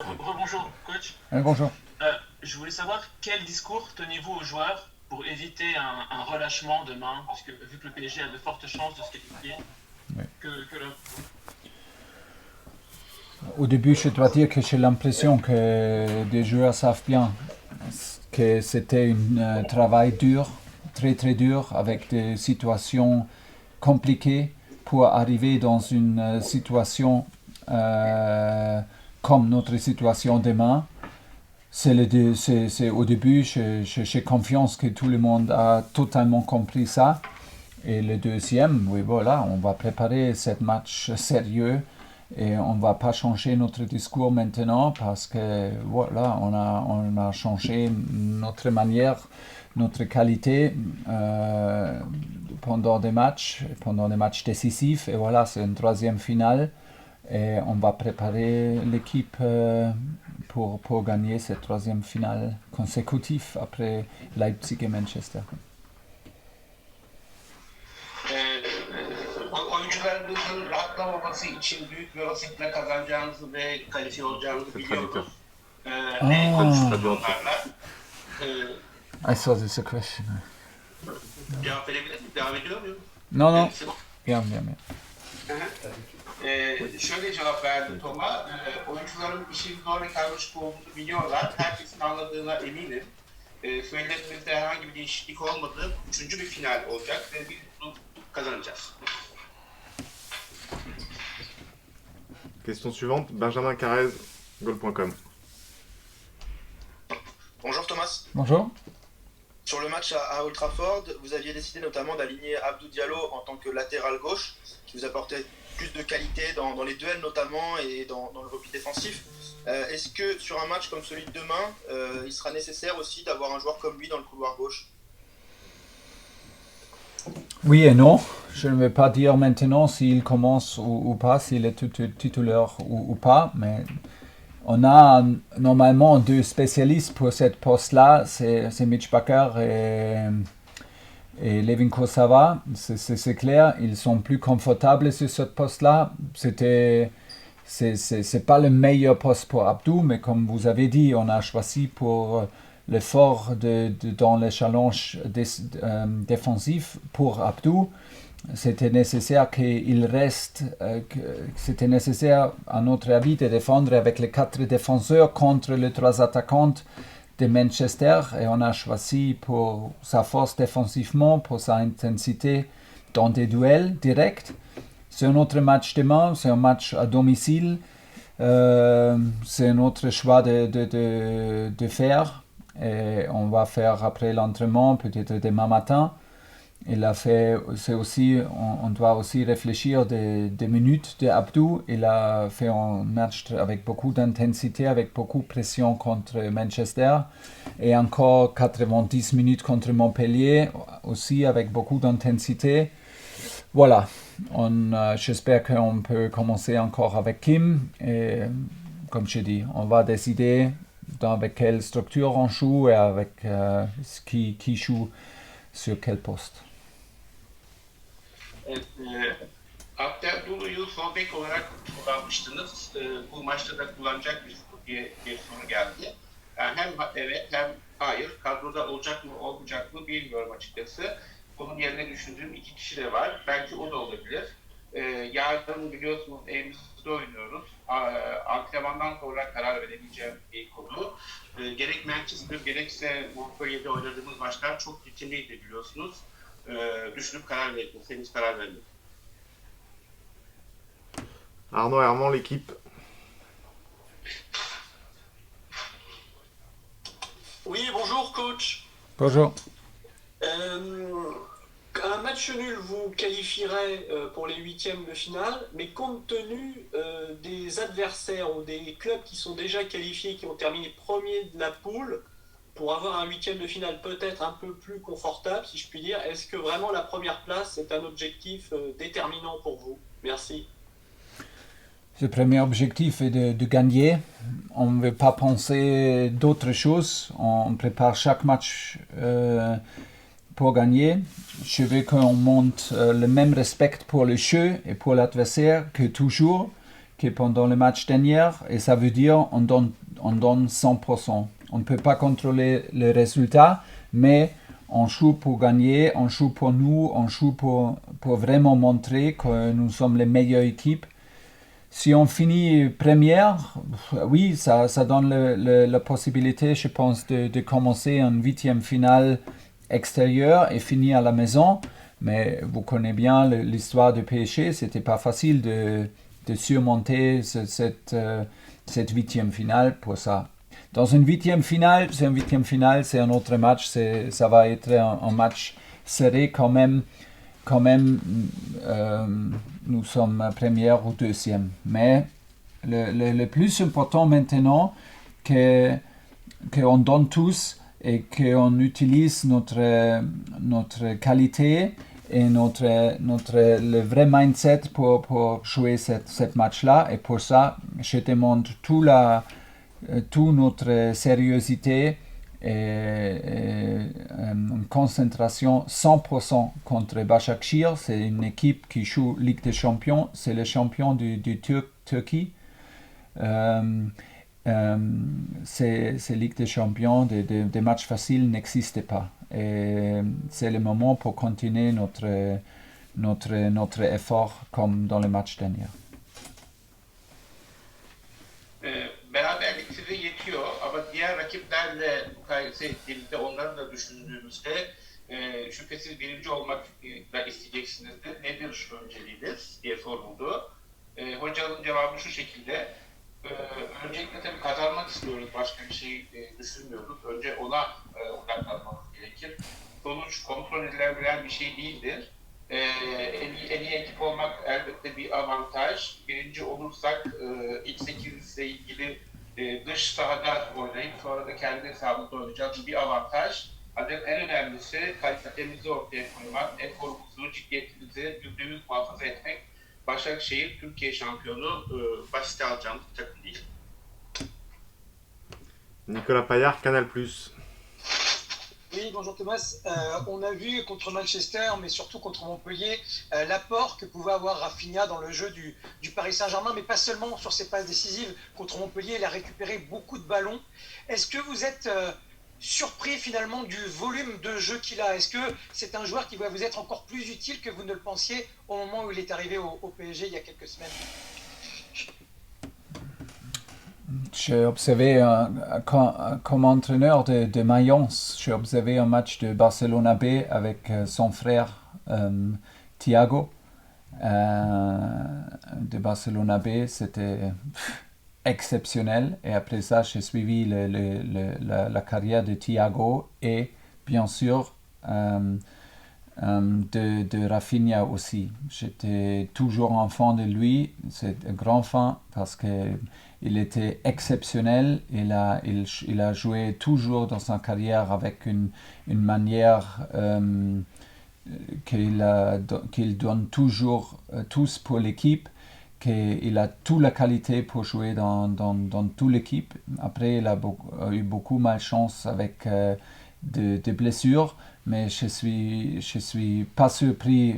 Rebonjour, coach. Bonjour. Je voulais savoir quel discours tenez-vous aux joueurs pour éviter un relâchement demain, parce que vu que le PSG a de fortes chances de se qualifier, Oui. que le... Au début, je dois dire que j'ai l'impression que des joueurs savent bien que c'était un travail dur, très très dur, avec des situations compliquées pour arriver dans une situation comme notre situation demain. C'est au début, j'ai confiance que tout le monde a totalement compris ça. Et le deuxième, oui, voilà, on va préparer ce match sérieux et on ne va pas changer notre discours maintenant parce que voilà, on a changé notre manière, notre qualité pendant des matchs décisifs. Et voilà, c'est une troisième finale et on va préparer l'équipe pour gagner cette troisième finale consécutive après Leipzig et Manchester. Oyuncularınızın rahatlamaması için büyük bir olasılıkla kazanacağınızı ve kalifiye olacağınızı C'est traducteur. biliyoruz. Ne konuştunuz Traduit en onlarla? I saw this a question. Cevap verebilir miyim? Devam ediyor muyum? Non, non. C'est bon. Bien, bien, bien. Şöyle cevap verdi Toma. Oyuncuların işin zor ve karmaşık olduğunu biliyorlar. Herkesin anladığına eminim. Söylediğimizde herhangi bir değişiklik olmadı. Üçüncü bir final olacak ve biz bunu kazanacağız. Question suivante, Benjamin Carrez, goal.com. Bonjour Thomas. Bonjour. Sur le match à Old Trafford, vous aviez décidé notamment d'aligner Abdou Diallo en tant que latéral gauche, qui vous apportait plus de qualité dans les duels notamment et dans le repli défensif. Est-ce que sur un match comme celui de demain, il sera nécessaire aussi d'avoir un joueur comme lui dans le couloir gauche? Oui et non. Je ne vais pas dire maintenant s'il commence ou pas, s'il est titulaire ou pas, mais on a normalement deux spécialistes pour cette poste-là, c'est Mitch Bakker et Levin Kursava. C'est clair, ils sont plus confortables sur ce poste-là. C'est pas le meilleur poste pour Abdou, mais comme vous avez dit, on a choisi pour l'effort dans les challenges défensifs pour Abdou. C'était nécessaire qu'il reste, c'était nécessaire à notre avis de défendre avec les 4 défenseurs contre les 3 attaquants de Manchester et on a choisi pour sa force défensivement, pour sa intensité dans des duels directs. C'est un autre match demain, c'est un match à domicile, c'est un autre choix de faire et on va faire après l'entraînement, peut-être demain matin. C'est aussi, on doit aussi réfléchir des minutes d'Abdou. Il a fait un match avec beaucoup d'intensité, avec beaucoup de pression contre Manchester. Et encore 90 minutes contre Montpellier, aussi avec beaucoup d'intensité. Voilà, j'espère qu'on peut commencer encore avec Kim. Et comme je dis, on va décider avec quelle structure on joue et avec qui joue sur quel poste. Abdülhamid'i sol bek olarak kullanmıştınız. Bu maçta da kullanacak mısınız diye bir soru geldi. Yani hem evet hem hayır. Kadroda olacak mı olmayacak mı bilmiyorum açıkçası. Onun yerine düşündüğüm 2 kişi de var. Belki o da olabilir. Yarın biliyorsunuz evimizde oynuyoruz. Antrenmandan sonra karar verebileceğim bir konu. Gerek Manchester gerekse Montpellier'de oynadığımız maçlar çok ritimliydi biliyorsunuz. Düşünüp karar verdim. Henüz karar vermedim. Arnaud Herman, l'équipe. Oui, bonjour coach. Bonjour. Un match nul vous qualifierait pour les huitièmes de finale, mais compte tenu des adversaires ou des clubs qui sont déjà qualifiés, qui ont terminé premier de la poule, pour avoir un huitième de finale peut-être un peu plus confortable, si je puis dire, est-ce que vraiment la première place est un objectif déterminant pour vous? Merci. Le premier objectif est de gagner. On ne veut pas penser d'autre chose. On prépare chaque match pour gagner. Je veux qu'on monte le même respect pour le jeu et pour l'adversaire que toujours. que pendant le match dernier, et ça veut dire on donne 100%. On ne peut pas contrôler le résultat, mais on joue pour gagner, on joue pour nous, on joue pour vraiment montrer que nous sommes les meilleures équipes. Si on finit première, oui, ça donne la possibilité, je pense, de commencer en 8e finale extérieure et finir à la maison. Mais vous connaissez bien l'histoire du PSG, c'était pas facile de surmonter cette 8e finale pour ça. Dans une 8e finale, c'est un autre match, ça va être un match serré quand même. Nous sommes première ou deuxième. Mais le plus important maintenant, qu'on donne tous et qu'on utilise notre qualité et le vrai mindset pour jouer cette match-là. Et pour ça, je demande toute notre sérieuxité et une concentration 100% contre Başakşehir. C'est une équipe qui joue Ligue des Champions. C'est le champion du Turquie. Ces Ligue des Champions, des matchs faciles n'existent pas. Et c'est le moment pour continuer notre effort comme dans le match dernier. Beraberlik size yetiyor ama diğer rakiplerle mukayese ettiğimizde onları da düşündüğümüzde şüphesiz birinci olmak da isteyeceksinizdir. Nedir önceliğiniz diye soruldu. Hocanın cevabı şu şekilde. Öncelikle tabii kazanmak istiyoruz. Başka bir şey düşünmüyoruz. Önce ona odaklanmamız gerekir. Sonuç kontrol edilebilen bir şey değildir. En iyi ekip olmak elbette bir avantaj. Birinci olursak ilk 8 ile ilgili dış sahada oynayıp sonra da kendi hesabımızda oynayacağımız bir avantaj. Ancak en önemlisi kalitemizi ortaya koymak, eforumuzu, ciddiyetimizi %100 muhafaza etmek. Başakşehir Türkiye şampiyonu basite alacağımız bir takım değil. Nicolas Paillard, Canal+. Oui, bonjour Thomas. On a vu contre Manchester, mais surtout contre Montpellier, l'apport que pouvait avoir Rafinha dans le jeu du Paris Saint-Germain, mais pas seulement sur ses passes décisives. Contre Montpellier, il a récupéré beaucoup de ballons. Est-ce que vous êtes surpris finalement du volume de jeu qu'il a? Est-ce que c'est un joueur qui va vous être encore plus utile que vous ne le pensiez au moment où il est arrivé au PSG il y a quelques semaines? J'ai observé comme entraîneur de Mayence, j'ai observé un match de Barcelona B avec son frère Thiago de Barcelona B. C'était exceptionnel. Et après ça, j'ai suivi la carrière de Thiago et bien sûr de Rafinha aussi. J'étais toujours un fan de lui. C'est un grand fan parce qu'il était exceptionnel. Il a joué toujours dans sa carrière avec une manière qu'il donne toujours tous pour l'équipe. Qu'il a toute la qualité pour jouer dans toute l'équipe. Après, il a eu beaucoup malchance avec des blessures, mais je suis pas surpris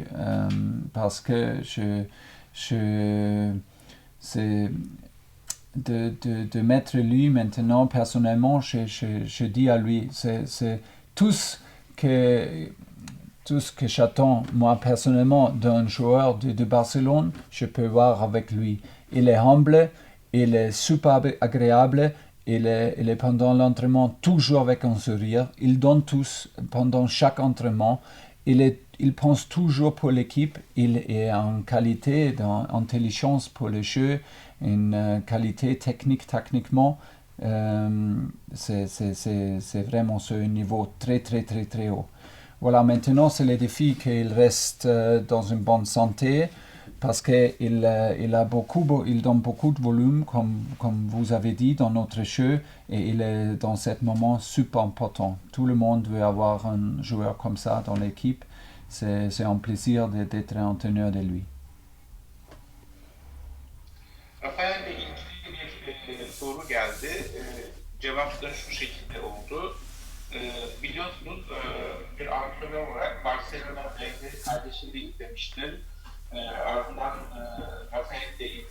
parce que c'est de mettre lui maintenant personnellement, je dis à lui, c'est tout ce que j'attends, moi, personnellement, d'un joueur de Barcelone, je peux voir avec lui. Il est humble, il est super agréable, il est pendant l'entraînement toujours avec un sourire. Il donne tous pendant chaque entraînement. Il pense toujours pour l'équipe. Il est en qualité, en intelligence pour le jeu, une qualité techniquement. C'est vraiment sur un niveau très, très, très, très haut. Voilà, maintenant, c'est le défi qu'il reste dans une bonne santé parce qu'il il donne beaucoup de volume, comme vous avez dit, dans notre jeu et il est dans ce moment super important. Tout le monde veut avoir un joueur comme ça dans l'équipe. C'est un plaisir d'être entraîneur de lui. Rafael'le ilgili bir soru geldi. Cevap da şu şekilde oldu. Biliyorsunuz bir antrenör olarak Barcelona'da kardeşini izlemiştir. Ardından Rafael de izledi.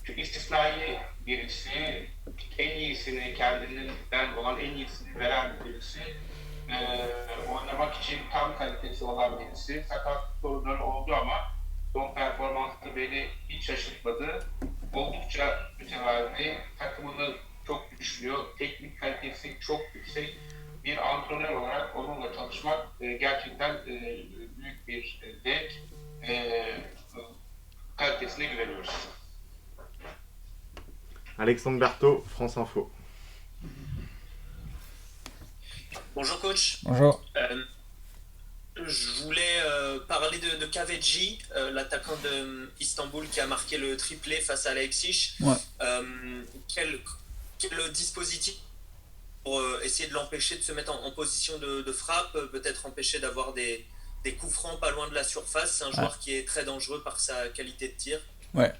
Şu istisnai birisi, en iyisini, kendinden olan en iyisini veren birisi, oynamak için tam kalitesi olan birisi. Sakat sorunları oldu ama son performansı beni hiç şaşırtmadı. Oldukça mütevazi, takımını çok güçlüyor, teknik kalitesi çok yüksek. Bir antrenör olarak onunla çalışmak gerçekten büyük bir zevk. Kalitesine güveniyoruz. Alexandre Berthaud, France Info. Bonjour coach. Bonjour. Je voulais parler de Kaveji, l'attaquant de Istanbul qui a marqué le triplé face à Leipzig. Ouais. Quel dispositif pour essayer de l'empêcher de se mettre en position de frappe, peut-être empêcher d'avoir des coups francs pas loin de la surface. C'est un joueur qui est très dangereux par sa qualité de tir. Ouais.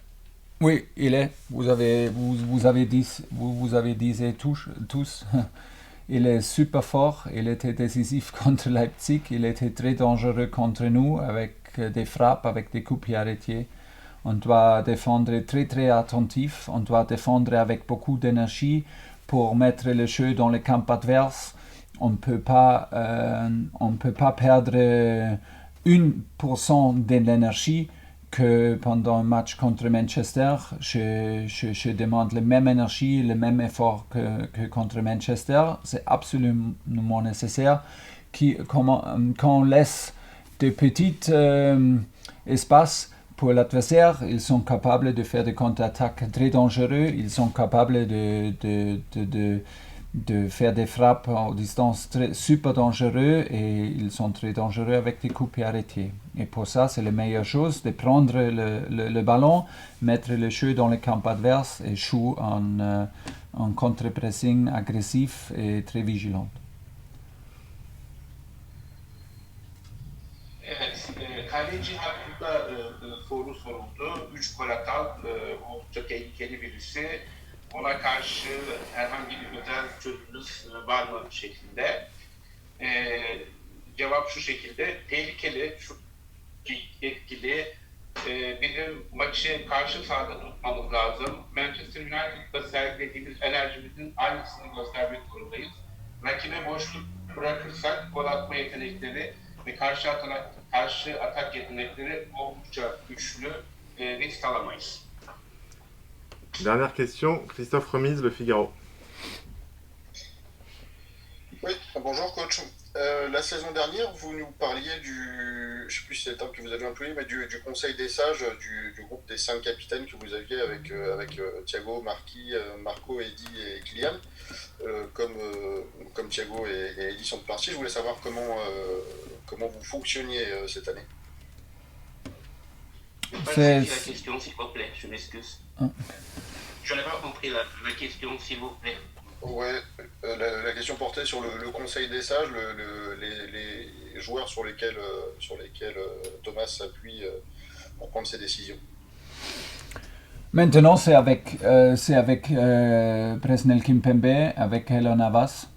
Oui, il est. Vous avez dit tous. Il est super fort. Il était décisif contre Leipzig. Il était très dangereux contre nous avec des frappes, avec des coups pieds arrêtés. On doit défendre très très attentif. On doit défendre avec beaucoup d'énergie pour mettre le jeu dans le camp adverse. On ne peut pas perdre 1% de l'énergie que pendant un match contre Manchester. Je demande la même énergie, le même effort que contre Manchester. C'est absolument nécessaire. Quand on laisse de petits espaces pour l'adversaire, ils sont capables de faire des contre-attaques très dangereux. Ils sont capables de faire des frappes à distance super dangereux et ils sont très dangereux avec des coups pieds arrêtés. Et pour ça, c'est la meilleure chose de prendre le ballon, mettre le jeu dans le camp adverse et jouer en contre-pressing agressif et très vigilant. Evet, kaleci hakkında soru soruldu. 3 gol atan, oldukça tehlikeli birisi. Ona karşı herhangi bir özel çözümünüz var mı şeklinde? Cevap şu şekilde: tehlikeli, etkili. Bizim maçı karşı sahada tutmamız lazım. Manchester United'da sergilediğimiz enerjimizin aynısını göstermek zorundayız. Rakibe boşluk bırakırsak gol atma yetenekleri ve karşı atak yetenekleri oldukça güçlü, risk alamayız. Dernière question, Christophe Remise, Le Figaro. Oui, bonjour coach. La saison dernière, vous nous parliez je ne sais plus si c'est le terme que vous avez employé, mais du conseil des sages, du groupe des 5 capitaines que vous aviez avec Thiago, Marco, Eddy et Kylian. Comme Thiago et Eddy sont partis, je voulais savoir comment vous fonctionniez cette année. Je n'ai pas compris la question, s'il vous plaît, je m'excuse. Je n'ai pas compris la question, s'il vous plaît. Ouais, la question portait sur le conseil des sages, les joueurs sur lesquels Thomas s'appuie pour prendre ses décisions. Maintenant, c'est avec Presnel Kimpembe, avec Keylor Navas,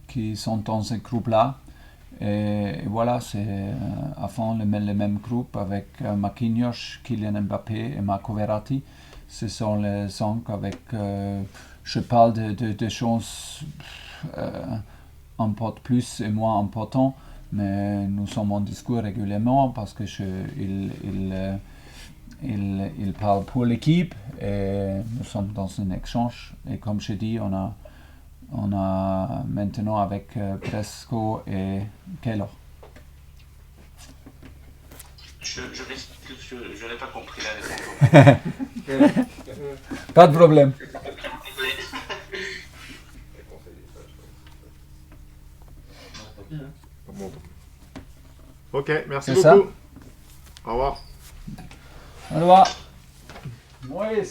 qui sont dans ce groupe-là. Et voilà, c'est à fond le même groupe avec Marquinhos, Kylian Mbappé et Marco Verratti. Ce sont les 5 avec... je parle de choses importantes plus et moins importantes, mais nous sommes en discours régulièrement parce que il parle pour l'équipe et nous sommes dans un échange. Et comme je dis, on a maintenant avec Presco et Keylor. Je n'ai pas compris la réponse. Pas de problème. Ok, merci C'est beaucoup. ça. Au revoir. Au revoir. Maurice.